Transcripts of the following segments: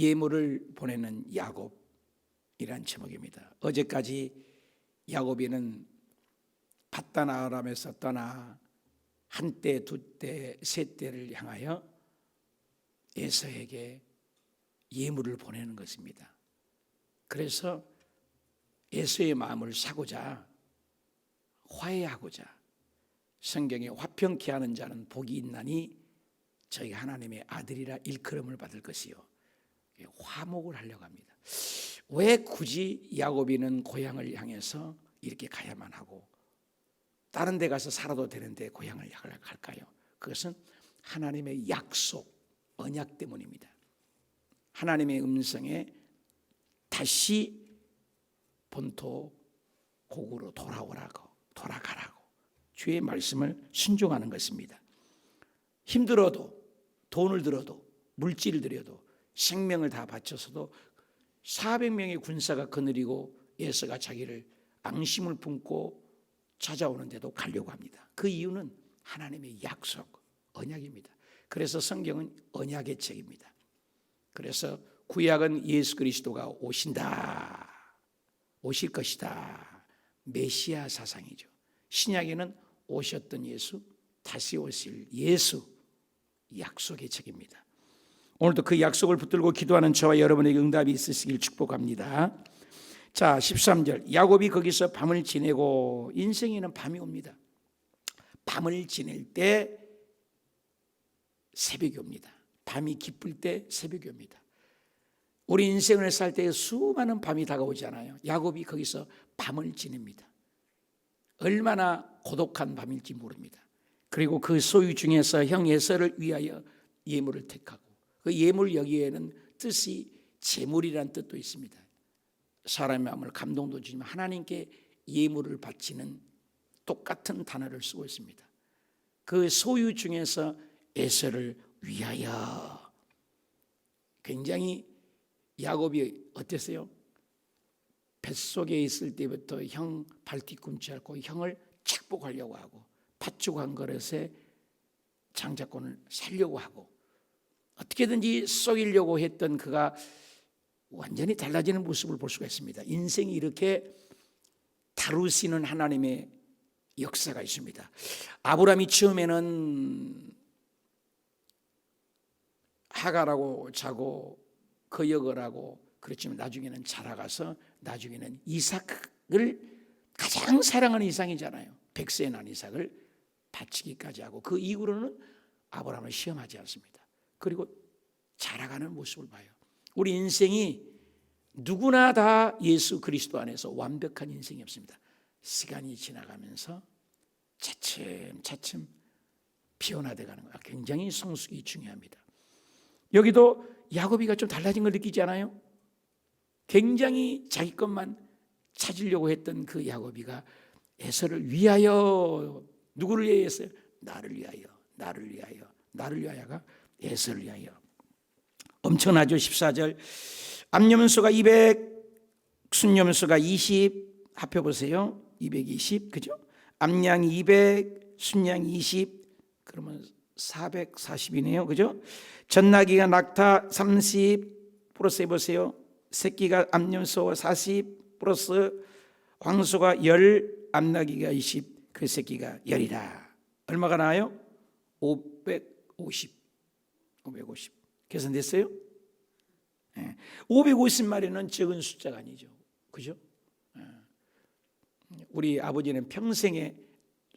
예물을 보내는 야곱이란 제목입니다. 어제까지 야곱이는 밧단 아람에서 떠나 한 때, 두 때, 세 때를 향하여 에서에게 예물을 보내는 것입니다. 그래서 에서의 마음을 사고자, 화해하고자, 성경에 화평케 하는 자는 복이 있나니 저희가 하나님의 아들이라 일컬음을 받을 것이요, 화목을 하려고 합니다. 왜 굳이 야곱이는 고향을 향해서 이렇게 가야만 하고 다른 데 가서 살아도 되는데 고향을 갈까요? 그것은 하나님의 약속, 언약 때문입니다. 하나님의 음성에 다시 본토 고국으로 돌아가라고 주의 말씀을 순종하는 것입니다. 힘들어도, 돈을 들어도, 물질을 들여도, 생명을 다 바쳐서도 400명의 군사가 거느리고 에서가 자기를 앙심을 품고 찾아오는데도 가려고 합니다. 그 이유는 하나님의 약속, 언약입니다. 그래서 성경은 언약의 책입니다. 그래서 구약은 예수 그리스도가 오신다, 오실 것이다, 메시아 사상이죠. 신약에는 오셨던 예수, 다시 오실 예수, 약속의 책입니다. 오늘도 그 약속을 붙들고 기도하는 저와 여러분에게 응답이 있으시길 축복합니다. 자, 13절. 야곱이 거기서 밤을 지내고, 인생에는 밤이 옵니다. 밤을 지낼 때 새벽이 옵니다. 밤이 깊을 때 새벽이 옵니다. 우리 인생을 살 때 수많은 밤이 다가오잖아요. 야곱이 거기서 밤을 지냅니다. 얼마나 고독한 밤일지 모릅니다. 그리고 그 소유 중에서 형 에서를 위하여 예물을 택하고, 그 예물 여기에는 뜻이 제물이라는 뜻도 있습니다. 사람의 마음을 감동도 주지만 하나님께 예물을 바치는 똑같은 단어를 쓰고 있습니다. 그 소유 중에서 에서를 위하여. 굉장히 야곱이 어땠어요? 뱃속에 있을 때부터 형 발 뒤꿈치 앓고 형을 축복하려고 하고, 팥죽 한 그릇에 장자권을 살려고 하고, 어떻게든지 속이려고 했던 그가 완전히 달라지는 모습을 볼 수가 있습니다. 인생이 이렇게 다루시는 하나님의 역사가 있습니다. 아브라함이 처음에는 하갈하고 자고 거역을 하고 그렇지만 나중에는 자라가서 나중에는 이삭을, 가장 사랑하는 이삭이잖아요. 백세에 난 이삭을 바치기까지 하고, 그 이후로는 아브라함을 시험하지 않습니다. 그리고 자라가는 모습을 봐요. 우리 인생이 누구나 다 예수 그리스도 안에서 완벽한 인생이 없습니다. 시간이 지나가면서 차츰 변화되어 가는 거예요. 굉장히 성숙이 중요합니다. 여기도 야곱이가 좀 달라진 걸 느끼지 않아요? 굉장히 자기 것만 찾으려고 했던 그 야곱이가 에서를 위하여, 누구를 위하였어요? 나를 위하여가 에서를 위하여. 엄청나죠. 14절. 암염소가 200, 순염소가 20, 합해보세요. 220, 그죠? 암양이 200, 순양이 20, 그러면 440이네요. 그죠? 전나귀가 낙타 30 플러스 해보세요. 새끼가 암염소 40 플러스 황소가 10, 암나귀가 20, 그 새끼가 10이라. 얼마가 나와요? 550. 계산됐어요? 네. 550마리는 적은 숫자가 아니죠. 그죠? 우리 아버지는 평생에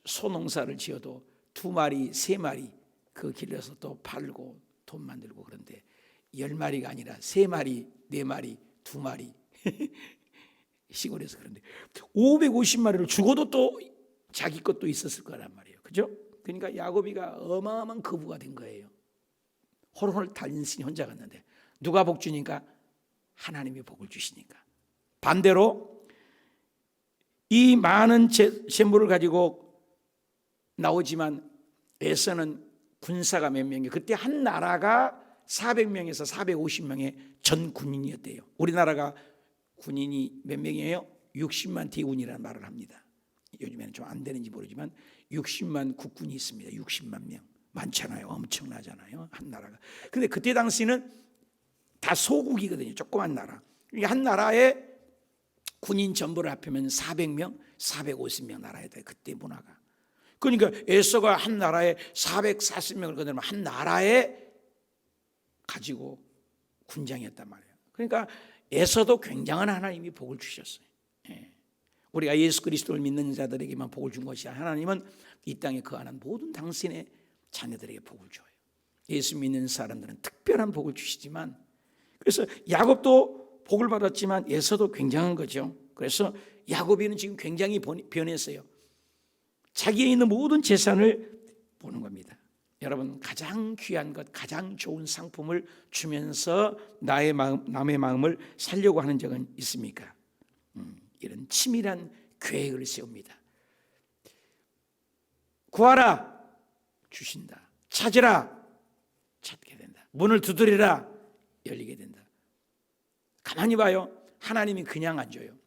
소농사를 지어도 2마리, 3마리 그 길러서 또 팔고 돈 만들고, 그런데 10마리가 아니라 3마리, 4마리, 2마리 시골에서. 그런데 550마리를 죽어도 또 자기 것도 있었을 거란 말이에요. 그죠? 그러니까 야곱이가 어마어마한 거부가 된 거예요. 홀홀 달인신이 혼자 갔는데 누가 복 주니까? 하나님이 복을 주시니까. 반대로 이 많은 재물을 가지고 나오지만 에서는 군사가 몇 명이에요. 그때 한 나라가 400명에서 450명의 전 군인이었대요. 우리나라가 군인이 몇 명이에요? 60만 대군이라는 말을 합니다. 요즘에는 좀 안 되는지 모르지만 60만 국군이 있습니다. 60만 명. 많잖아요. 엄청나잖아요. 한 나라가. 근데 그때 당시는 다 소국이거든요. 조그만 나라. 한 나라에 군인 전부를 합하면 400명, 450명 나라에 돼. 그때 문화가. 그러니까 에서가 한 나라에 440명을 거느리면 한 나라에 가지고 군장이었단 말이에요. 그러니까 에서도 굉장한 하나님이 복을 주셨어요. 우리가 예수 그리스도를 믿는 자들에게만 복을 준 것이 아니라 하나님은 이 땅에 거하는 모든 당신의 자녀들에게 복을 줘요. 예수 믿는 사람들은 특별한 복을 주시지만, 그래서 야곱도 복을 받았지만 에서도 굉장한 거죠. 그래서 야곱이는 지금 굉장히 변했어요. 자기에 있는 모든 재산을 보는 겁니다. 여러분, 가장 귀한 것, 가장 좋은 상품을 주면서 남의 마음을 살려고 하는 적은 있습니까? 이런 치밀한 계획을 세웁니다. 구하라, 주신다. 찾으라, 찾게 된다. 문을 두드리라, 열리게 된다. 가만히 봐요. 하나님이 그냥 안 줘요.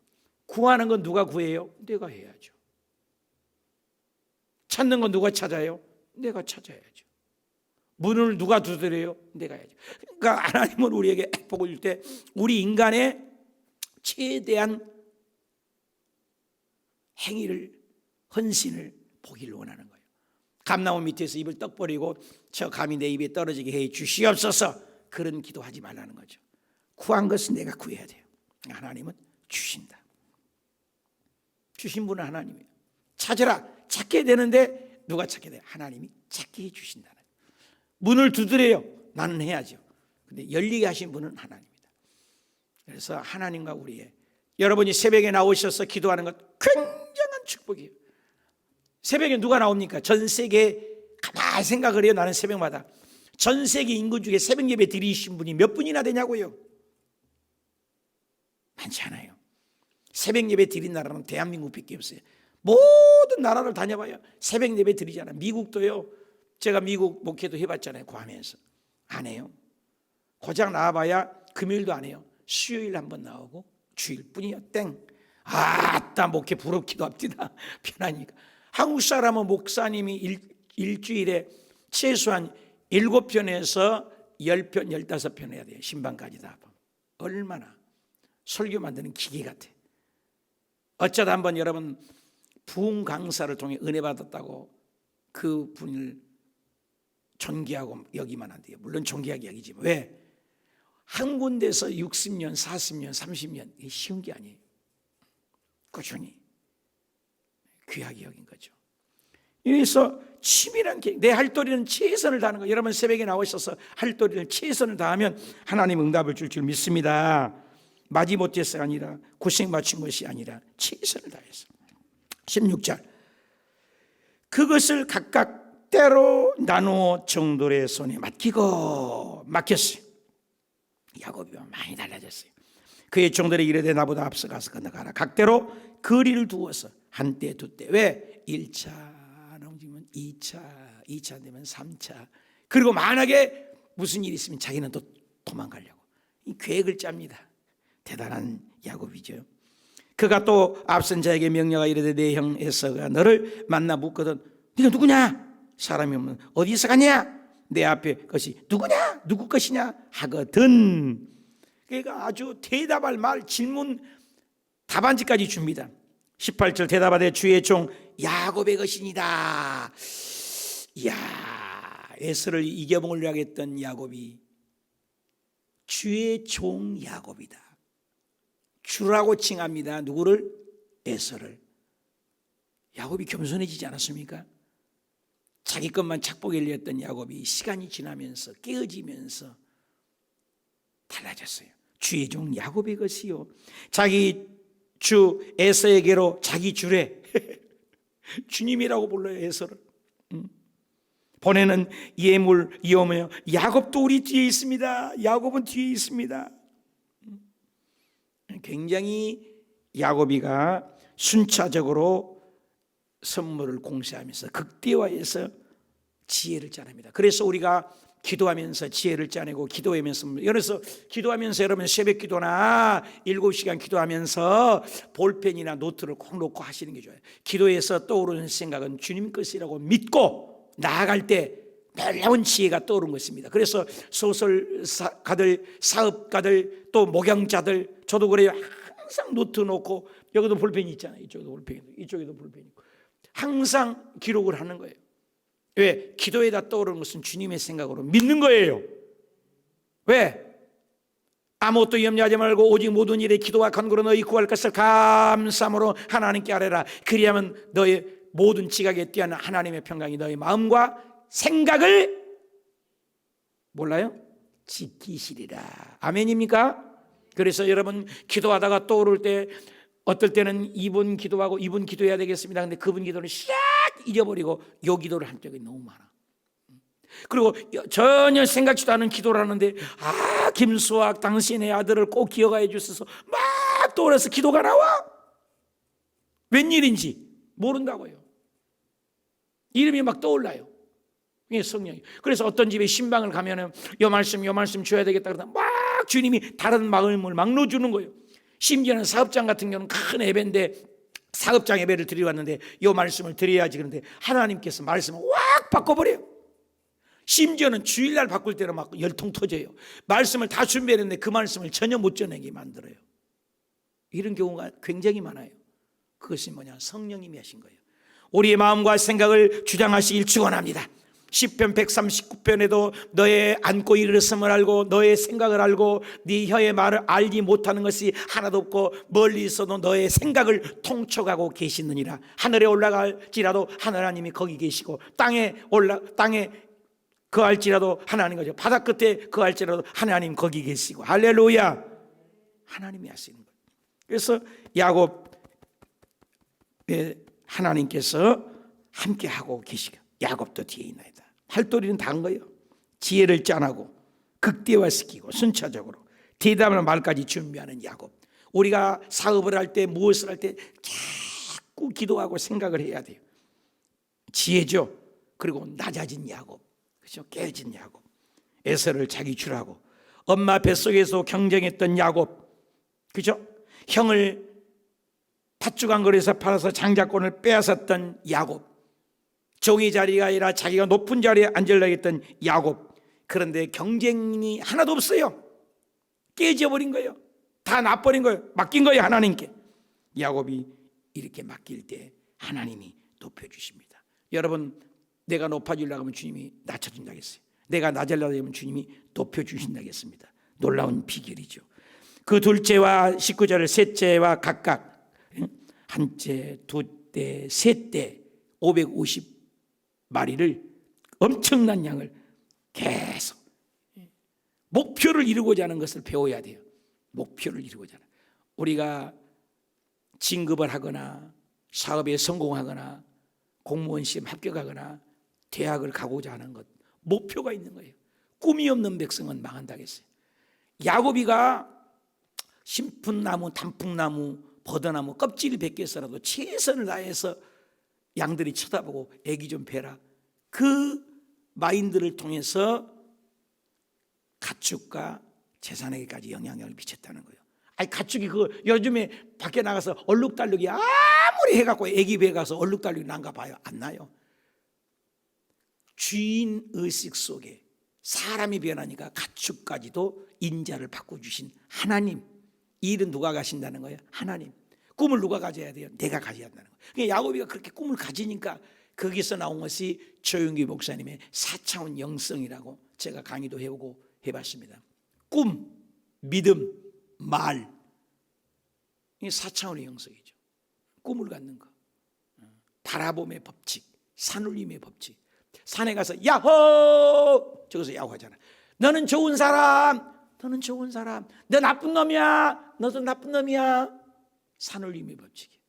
구하는 건 누가 구해요? 내가 해야죠. 찾는 건 누가 찾아요? 내가 찾아야죠. 문을 누가 두드려요? 내가 해야죠. 그러니까 하나님은 우리에게 복을 줄 때 우리 인간의 최대한 행위를, 헌신을 보기를 원하는 거예요. 감나무 밑에서 입을 떡 버리고 저 감이 내 입에 떨어지게 해 주시옵소서, 그런 기도하지 말라는 거죠. 구한 것은 내가 구해야 돼요. 하나님은 주신다. 주신 분은 하나님이에요. 찾으라, 찾게 되는데 누가 찾게 돼요? 하나님이 찾게 해 주신다는 거예요. 문을 두드려요. 나는 해야죠. 근데 열리게 하신 분은 하나님입니다. 그래서 하나님과 우리의, 여러분이 새벽에 나오셔서 기도하는 것 굉장한 축복이에요. 새벽에 누가 나옵니까? 전 세계에 가만히 생각을 해요. 나는 새벽마다 전 세계 인구 중에 새벽 예배 드리신 분이 몇 분이나 되냐고요? 많지 않아요. 새벽 예배 드린 나라는 대한민국밖에 없어요. 모든 나라를 다녀봐요. 새벽 예배 드리잖아요. 미국도요. 제가 미국 목회도 해봤잖아요. 괌에서. 안 해요. 고작 나와봐야 금요일도 안 해요. 수요일 한번 나오고 주일뿐이요. 땡. 아따, 목회 부럽기도 합니다. 편하니까. 한국 사람은 목사님이 일주일에 최소한 7편에서 10편, 15편 해야 돼요. 신방까지 다. 얼마나 설교 만드는 기계 같아. 어쩌다 한번 여러분 부흥 강사를 통해 은혜 받았다고 그 분을 존귀하고 여기만 안 돼요. 물론 존귀하게 여기지만 왜? 한 군데서 60년, 40년, 30년, 이게 쉬운 게 아니에요. 꾸준히 귀하게 여긴 거죠. 그래서 치밀한 계획, 내 할도리는 최선을 다하는 거예요. 여러분 새벽에 나오셔서 할도리를 최선을 다하면 하나님 응답을 줄 줄 믿습니다. 마지못해서가 아니라 고생 맞춘 것이 아니라 최선을 다해서. 16절, 그것을 각각 때로 나누어 정돌의 손에 맡기고 맡겼어요. 야곱이 많이 달라졌어요. 그의 종들이 이르되 나보다 앞서가서 건너가라. 각대로 거리를 두어서 한때 두때. 왜? 1차 넘기면 2차, 2차 되면 3차. 그리고 만약에 무슨 일이 있으면 자기는 또 도망가려고 이 계획을 짭니다. 대단한 야곱이죠. 그가 또 앞선 자에게 명령하 이르되 내 형 에서가 너를 만나 묻거든 네가 누구냐? 사람이 없는 어디서 가냐? 내 앞에 것이 누구냐? 누구 것이냐? 하거든. 그러니까 아주 대답할 말, 질문, 답안지까지 줍니다. 18절, 대답하되 주의 종 야곱의 것이니이다. 이야, 에서를 이겨먹으려고 했던 야곱이 주의 종 야곱이다. 주라고 칭합니다. 누구를? 에서를. 야곱이 겸손해지지 않았습니까? 자기 것만 착복에 열렸던 야곱이 시간이 지나면서 깨어지면서 달라졌어요. 주의 종 야곱의 것이요, 자기 주 에서에게로 자기 주래. 주님이라고 불러요. 에서를 보내는 예물 이오며 야곱도 우리 뒤에 있습니다. 야곱은 뒤에 있습니다. 굉장히 야곱이가 순차적으로 선물을 공세하면서 극대화해서 지혜를 짜냅니다. 그래서 우리가 기도하면서 지혜를 짜내고 기도하면서, 그래서 기도하면서 여러분 새벽 기도나 7시간 기도하면서 볼펜이나 노트를 꼭 놓고 하시는 게 좋아요. 기도에서 떠오르는 생각은 주님 것이라고 믿고 나아갈 때 놀라운 지혜가 떠오른 것입니다. 그래서 소설가들, 사업가들, 또 목양자들, 저도 그래요. 항상 노트 놓고, 여기도 볼펜이 있잖아요. 이쪽에도 볼펜이, 이쪽에도 볼펜이 있고, 항상 기록을 하는 거예요. 왜? 기도에다 떠오르는 것은 주님의 생각으로 믿는 거예요. 왜? 아무것도 염려하지 말고 오직 모든 일에 기도와 간구로 너희 구할 것을 감사함으로 하나님께 아뢰라. 그리하면 너의 모든 지각에 뛰어난 하나님의 평강이 너희 마음과 생각을 몰라요? 지키시리라. 아멘입니까? 그래서 여러분 기도하다가 떠오를 때, 어떨 때는 이분 기도하고 이분 기도해야 되겠습니다. 근데 그분 기도를 싹 잊어버리고 요 기도를 한 적이 너무 많아. 그리고 전혀 생각지도 않은 기도를 하는데, 김수학 당신의 아들을 꼭 기억하여 주셔서 막 떠올라서 기도가 나와. 웬일인지 모른다고요. 이름이 막 떠올라요. 이게 성령이. 그래서 어떤 집에 신방을 가면은 요 말씀 줘야 되겠다 그러다 막 주님이 다른 마음을 막 넣어주는 거예요. 심지어는 사업장 같은 경우는 큰 예배인데, 사업장 예배를 드리러 왔는데 요 말씀을 드려야지, 그런데 하나님께서 말씀을 확 바꿔버려요. 심지어는 주일날 바꿀 때는 막 열통 터져요. 말씀을 다 준비했는데 그 말씀을 전혀 못 전하게 만들어요. 이런 경우가 굉장히 많아요. 그것이 뭐냐? 성령님이 하신 거예요. 우리의 마음과 생각을 주장하시길 축원합니다. 시편 139편에도 너의 안고 일어섬을 알고 너의 생각을 알고 네 혀의 말을 알지 못하는 것이 하나도 없고 멀리 있어도 너의 생각을 통촉하고 계시느니라. 하늘에 올라갈지라도 하나님이 거기 계시고 땅에 거할지라도 하나님 거죠. 바다 끝에 거할지라도 하나님 거기 계시고. 할렐루야. 하나님이 하시는 거예요. 그래서 야곱 하나님께서 함께 하고 계시고, 야곱도 뒤에 있나이다. 할도리는 다 한 거예요. 지혜를 짠하고 극대화시키고 순차적으로 대담한 말까지 준비하는 야곱. 우리가 사업을 할 때, 무엇을 할 때 자꾸 기도하고 생각을 해야 돼요. 지혜죠. 그리고 낮아진 야곱, 그렇죠? 깨진 야곱, 에서를 자기 줄하고 엄마 뱃속에서 경쟁했던 야곱, 그렇죠? 형을 팥죽한 거리에서 팔아서 장자권을 빼앗았던 야곱, 종이 자리가 아니라 자기가 높은 자리에 앉으려고 했던 야곱. 그런데 경쟁이 하나도 없어요. 깨져버린 거예요. 다 놔버린 거예요. 맡긴 거예요, 하나님께. 야곱이 이렇게 맡길 때 하나님이 높여주십니다. 여러분, 내가 높아지려고 하면 주님이 낮춰준다겠어요. 내가 낮으려고 하면 주님이 높여주신다겠습니다. 놀라운 비결이죠. 그 둘째와 19절을 셋째와 각각 한째, 두째, 셋째 550마리를 엄청난 양을 계속 목표를 이루고자 하는 것을 배워야 돼요. 목표를 이루고자 하는. 우리가 진급을 하거나 사업에 성공하거나 공무원 시험 합격하거나 대학을 가고자 하는 것, 목표가 있는 거예요. 꿈이 없는 백성은 망한다겠어요. 야곱이가 신풍나무, 단풍나무, 버드나무 껍질을 벗겨서라도 최선을 다해서 양들이 쳐다보고 애기 좀 베라, 그 마인드를 통해서 가축과 재산에게까지 영향력을 미쳤다는 거예요. 아니, 가축이 요즘에 밖에 나가서 얼룩달룩이 아무리 해갖고 애기 배에 가서 얼룩달룩이 난가 봐요? 안 나요. 주인 의식 속에 사람이 변하니까 가축까지도 인자를 바꿔주신 하나님. 이 일은 누가 가신다는 거예요? 하나님. 꿈을 누가 가져야 돼요? 내가 가져야 한다는 거예요. 그러니까 야곱이가 그렇게 꿈을 가지니까 거기서 나온 것이 조용기 목사님의 4차원 영성이라고 제가 강의도 해보고 해봤습니다. 꿈, 믿음, 말, 이게 4차원의 영성이죠. 꿈을 갖는 거, 바라봄의 법칙, 산울림의 법칙. 산에 가서 야호! 저기서 야호하잖아. 너는 좋은 사람, 너는 좋은 사람. 너 나쁜 놈이야, 너도 나쁜 놈이야. 산울림의 법칙이에요.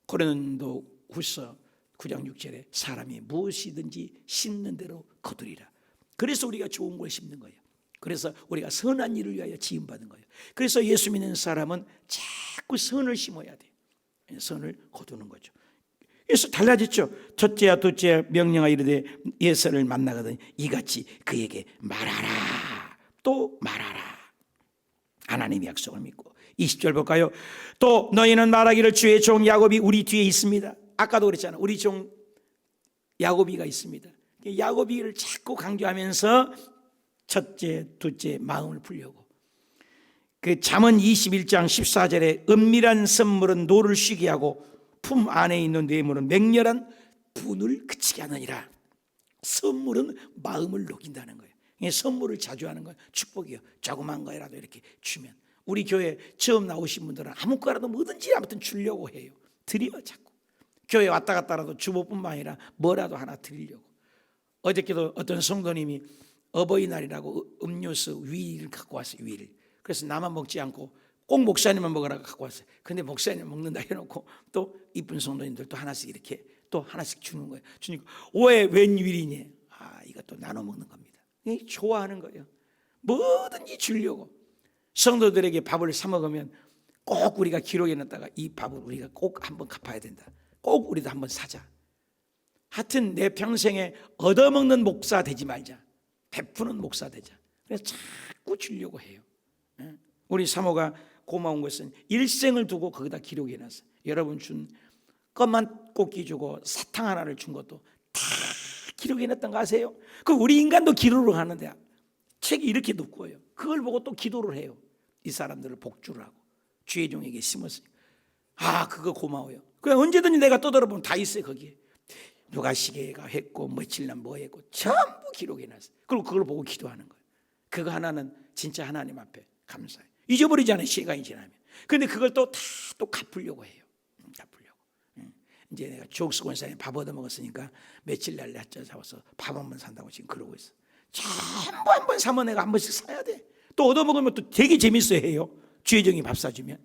고린도 후서 9장 6절에 사람이 무엇이든지 심는 대로 거두리라. 그래서 우리가 좋은 걸 심는 거예요. 그래서 우리가 선한 일을 위하여 지음받은 거예요. 그래서 예수 믿는 사람은 자꾸 선을 심어야 돼요. 선을 거두는 거죠. 그래서 달라졌죠. 첫째와 둘째와 명령하 이르되 예서를 만나거든 이같이 그에게 말하라, 또 말하라. 하나님의 약속을 믿고 20절 볼까요? 또 너희는 말하기를 주의 종 야곱이 우리 뒤에 있습니다. 아까도 그랬잖아요. 우리 종 야곱이가 있습니다. 야곱이를 자꾸 강조하면서 첫째, 둘째 마음을 풀려고. 그 잠언 21장 14절에 은밀한 선물은 노를 쉬게 하고 품 안에 있는 뇌물은 맹렬한 분을 그치게 하느니라. 선물은 마음을 녹인다는 거예요. 선물을 자주 하는 건 축복이요. 조그만 거라도 이렇게 주면. 우리 교회 처음 나오신 분들은 아무거라도 뭐든지 아무튼 주려고 해요. 드려 자꾸. 교회 왔다 갔다라도 주보뿐만 아니라 뭐라도 하나 드리려고. 어저께도 어떤 성도님이 어버이날이라고 음료수 위를 갖고 왔어요. 위를. 그래서 나만 먹지 않고 꼭 목사님만 먹으라고 갖고 왔어요. 근데 목사님 먹는다 해놓고 또 이쁜 성도님들 또 하나씩 이렇게 또 하나씩 주는 거예요. 주니까 웬 위리니? 이것도 나눠 먹는 겁니다. 좋아하는 거예요. 뭐든지 주려고. 성도들에게 밥을 사 먹으면 꼭 우리가 기록해 놨다가 이 밥을 우리가 꼭 한번 갚아야 된다. 꼭 우리도 한번 사자. 하여튼 내 평생에 얻어먹는 목사 되지 말자. 베푸는 목사 되자. 그래서 자꾸 주려고 해요. 우리 사모가 고마운 것은 일생을 두고 거기다 기록해 놨어요. 여러분 준 껌만 꼭기 주고 사탕 하나를 준 것도 다 기록해 놨던 거 아세요? 그 우리 인간도 기록을 하는데 책이 이렇게 두꺼워요. 그걸 보고 또 기도를 해요. 이 사람들을 복주를 하고 주의 종에게 심었어요. 그거 고마워요. 그냥 언제든지 내가 떠들어보면 다 있어요. 거기에 누가 시계가 했고 며칠 날 뭐 했고 전부 기록해 놨어요. 그리고 그걸 보고 기도하는 거예요. 그거 하나는 진짜 하나님 앞에 감사해요. 잊어버리잖아요. 시간이 지나면. 근데 그걸 또 다 또 갚으려고 해요. 갚으려고. 이제 내가 주옥수건사에 밥 얻어먹었으니까 며칠 날 날짜 잡아서 밥 한 번 산다고 지금 그러고 있어. 전부 한 번 사면 내가 한 번씩 사야 돼. 또 얻어먹으면 또 되게 재밌어요 해요. 주혜정이 밥 사주면.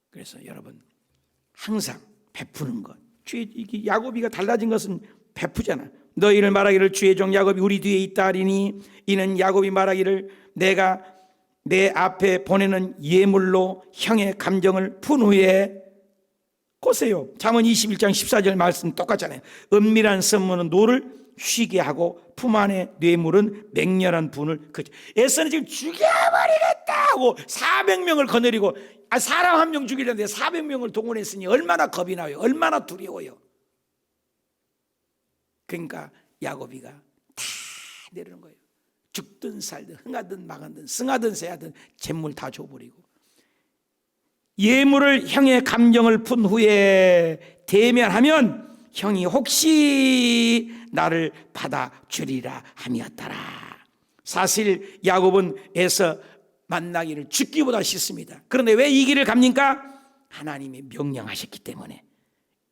그래서 여러분 항상 베푸는 것. 이게 야곱이가 달라진 것은 베푸잖아. 너희를 말하기를 주의 종 야곱이 우리 뒤에 있다 하리니 이는 야곱이 말하기를 내가 내 앞에 보내는 예물로 형의 감정을 푼 후에 보세요. 잠언 21장 14절 말씀 똑같잖아요. 은밀한 선물은 노를 쉬게 하고 품 안에 뇌물은 맹렬한 분을 그치. 에서는 지금 죽여버리겠다 하고 400명을 거느리고 사람 한 명 죽이려는데 400명을 동원했으니 얼마나 겁이 나요. 얼마나 두려워요. 그러니까 야곱이가 다 내리는 거예요. 죽든 살든 흥하든 망하든 승하든 세하든 재물 다 줘버리고 예물을 형의 감정을 푼 후에 대면하면 형이 혹시 나를 받아주리라 함이었더라. 사실 야곱은 에서 만나기를 죽기보다 싫습니다. 그런데 왜 이 길을 갑니까? 하나님이 명령하셨기 때문에.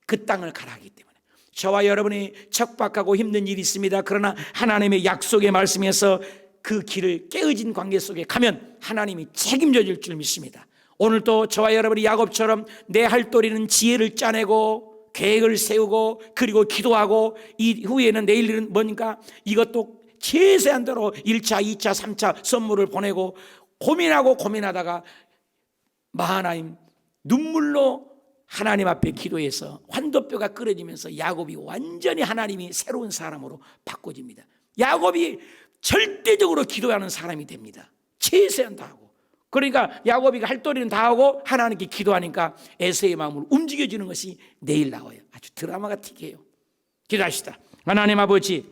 그 땅을 가라 하기 때문에. 저와 여러분이 척박하고 힘든 일이 있습니다. 그러나 하나님의 약속의 말씀에서 그 길을 깨어진 관계 속에 가면 하나님이 책임져 줄 줄 믿습니다. 오늘도 저와 여러분이 야곱처럼 내 할 도리는 지혜를 짜내고 계획을 세우고 그리고 기도하고 이 후에는 내일 일은 뭐니까 이것도 최세한 대로 1차, 2차, 3차 선물을 보내고 고민하다가 마하나임 눈물로 하나님 앞에 기도해서 환도뼈가 끓어지면서 야곱이 완전히 하나님이 새로운 사람으로 바꿔집니다. 야곱이 절대적으로 기도하는 사람이 됩니다. 최세한 다 하고. 그러니까 야곱이가 할 도리는 다 하고 하나님께 기도하니까 에서의 마음으로 움직여지는 것이 내일 나와요. 아주 드라마 같게요. 기도합시다. 하나님 아버지,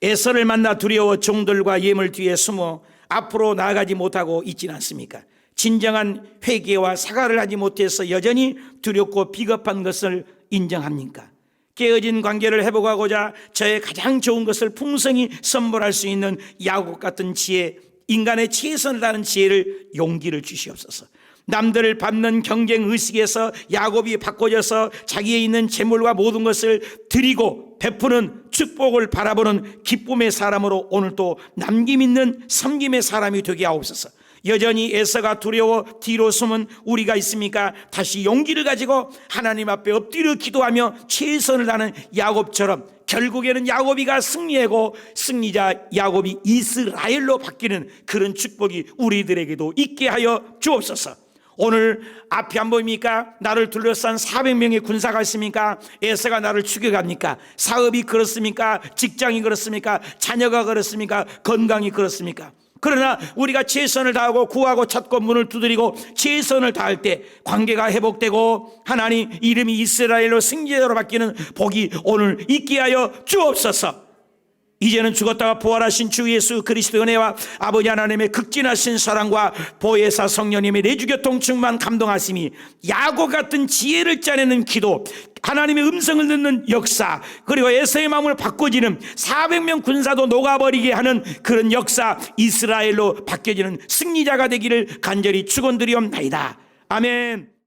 에서를 만나 두려워 종들과 예물 뒤에 숨어 앞으로 나아가지 못하고 있지는 않습니까? 진정한 회개와 사과를 하지 못해서 여전히 두렵고 비겁한 것을 인정합니까? 깨어진 관계를 회복하고자 저의 가장 좋은 것을 풍성히 선물할 수 있는 야곱 같은 지혜, 인간의 최선을 다하는 지혜를 용기를 주시옵소서. 남들을 밟는 경쟁 의식에서 야곱이 바꿔져서 자기에 있는 재물과 모든 것을 드리고 베푸는 축복을 바라보는 기쁨의 사람으로 오늘도 남김있는 섬김의 사람이 되게 하옵소서. 여전히 에서가 두려워 뒤로 숨은 우리가 있습니까? 다시 용기를 가지고 하나님 앞에 엎드려 기도하며 최선을 다하는 야곱처럼 결국에는 야곱이가 승리하고 승리자 야곱이 이스라엘로 바뀌는 그런 축복이 우리들에게도 있게 하여 주옵소서. 오늘 앞이 안 보입니까? 나를 둘러싼 400명의 군사가 있습니까? 에서가 나를 죽여갑니까? 사업이 그렇습니까? 직장이 그렇습니까? 자녀가 그렇습니까? 건강이 그렇습니까? 그러나 우리가 최선을 다하고 구하고 찾고 문을 두드리고 최선을 다할 때 관계가 회복되고 하나님 이름이 이스라엘로 승리자로 바뀌는 복이 오늘 있게 하여 주옵소서. 이제는 죽었다가 부활하신 주 예수 그리스도의 은혜와 아버지 하나님의 극진하신 사랑과 보혜사 성령님의 내주교통 충만 감동하심이 야곱 같은 지혜를 짜내는 기도, 하나님의 음성을 듣는 역사, 그리고 에서의 마음을 바꿔지는 400명 군사도 녹아버리게 하는 그런 역사, 이스라엘로 바뀌어지는 승리자가 되기를 간절히 축원드리옵나이다. 아멘.